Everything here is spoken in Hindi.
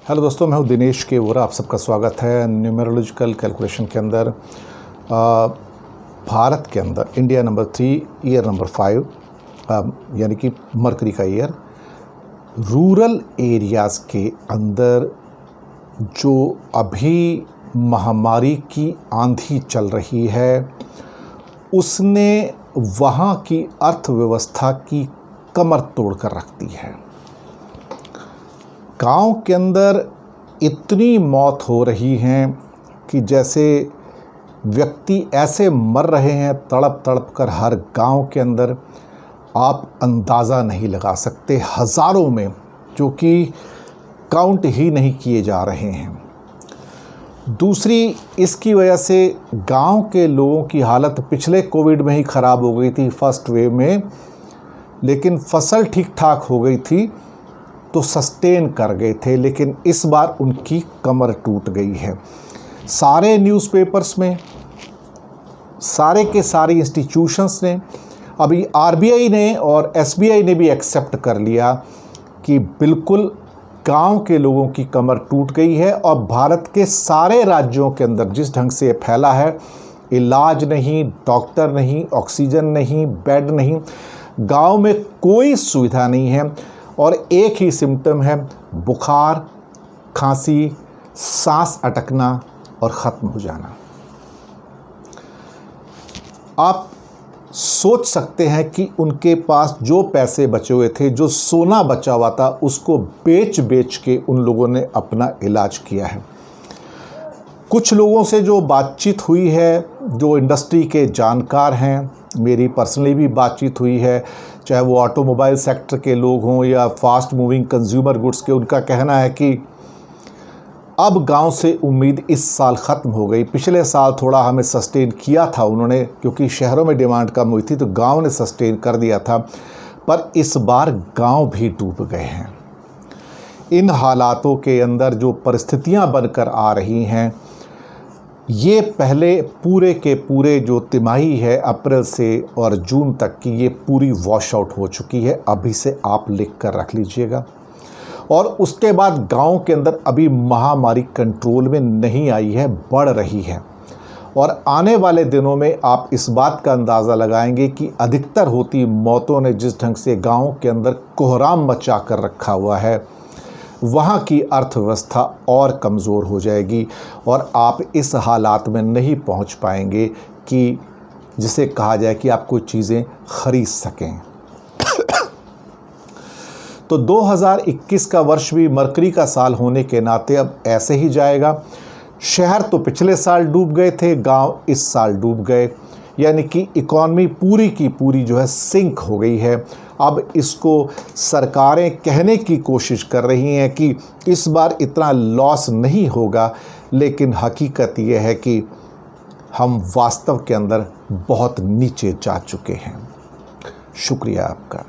हेलो दोस्तों, मैं हूं दिनेश के वोरा। आप सबका स्वागत है न्यूमेरोलॉजिकल कैलकुलेशन के अंदर। भारत के अंदर इंडिया नंबर 3, ईयर नंबर 5, यानी कि मरकरी का ईयर, रूरल एरियाज़ के अंदर जो अभी महामारी की आंधी चल रही है उसने वहाँ की अर्थव्यवस्था की कमर तोड़ कर रख दी है। गांव के अंदर इतनी मौत हो रही हैं कि जैसे व्यक्ति ऐसे मर रहे हैं तड़प तड़प कर हर गांव के अंदर, आप अंदाज़ा नहीं लगा सकते। हज़ारों में, जो कि काउंट ही नहीं किए जा रहे हैं। दूसरी, इसकी वजह से गांव के लोगों की हालत पिछले कोविड में ही ख़राब हो गई थी, फर्स्ट वेव में, लेकिन फसल ठीक ठाक हो गई थी तो सस्टेन कर गए थे, लेकिन इस बार उनकी कमर टूट गई है। सारे न्यूज़पेपर्स में, सारे के सारे इंस्टीट्यूशंस ने, अभी आरबीआई ने और एसबीआई ने भी एक्सेप्ट कर लिया कि बिल्कुल गांव के लोगों की कमर टूट गई है। और भारत के सारे राज्यों के अंदर जिस ढंग से ये फैला है, इलाज नहीं, डॉक्टर नहीं, ऑक्सीजन नहीं, बेड नहीं, गांव में कोई सुविधा नहीं है और एक ही सिम्टम है, बुखार, खांसी, सांस अटकना और ख़त्म हो जाना। आप सोच सकते हैं कि उनके पास जो पैसे बचे हुए थे, जो सोना बचा हुआ था, उसको बेच बेच के उन लोगों ने अपना इलाज किया है। कुछ लोगों से जो बातचीत हुई है, जो इंडस्ट्री के जानकार हैं, मेरी पर्सनली भी बातचीत हुई है, चाहे वो ऑटोमोबाइल सेक्टर के लोग हों या फास्ट मूविंग कंज्यूमर गुड्स के, उनका कहना है कि अब गांव से उम्मीद इस साल ख़त्म हो गई। पिछले साल थोड़ा हमें सस्टेन किया था उन्होंने, क्योंकि शहरों में डिमांड कम हुई थी तो गांव ने सस्टेन कर दिया था, पर इस बार गांव भी डूब गए हैं। इन हालातों के अंदर जो परिस्थितियां बनकर आ रही हैं, ये पहले पूरे के पूरे जो तिमाही है अप्रैल से और जून तक की, ये पूरी वॉश आउट हो चुकी है। अभी से आप लिख कर रख लीजिएगा। और उसके बाद गांव के अंदर अभी महामारी कंट्रोल में नहीं आई है, बढ़ रही है। और आने वाले दिनों में आप इस बात का अंदाज़ा लगाएंगे कि अधिकतर होती मौतों ने जिस ढंग से गाँव के अंदर कोहराम मचा कर रखा हुआ है, वहाँ की अर्थव्यवस्था और कमज़ोर हो जाएगी और आप इस हालात में नहीं पहुँच पाएंगे कि जिसे कहा जाए कि आप कोई चीज़ें ख़रीद सकें। तो 2021 का वर्ष भी मरकरी का साल होने के नाते अब ऐसे ही जाएगा। शहर तो पिछले साल डूब गए थे, गांव इस साल डूब गए, यानी कि इकॉनमी पूरी की पूरी जो है सिंक हो गई है। अब इसको सरकारें कहने की कोशिश कर रही हैं कि इस बार इतना लॉस नहीं होगा, लेकिन हकीकत यह है कि हम वास्तव के अंदर बहुत नीचे जा चुके हैं। शुक्रिया आपका।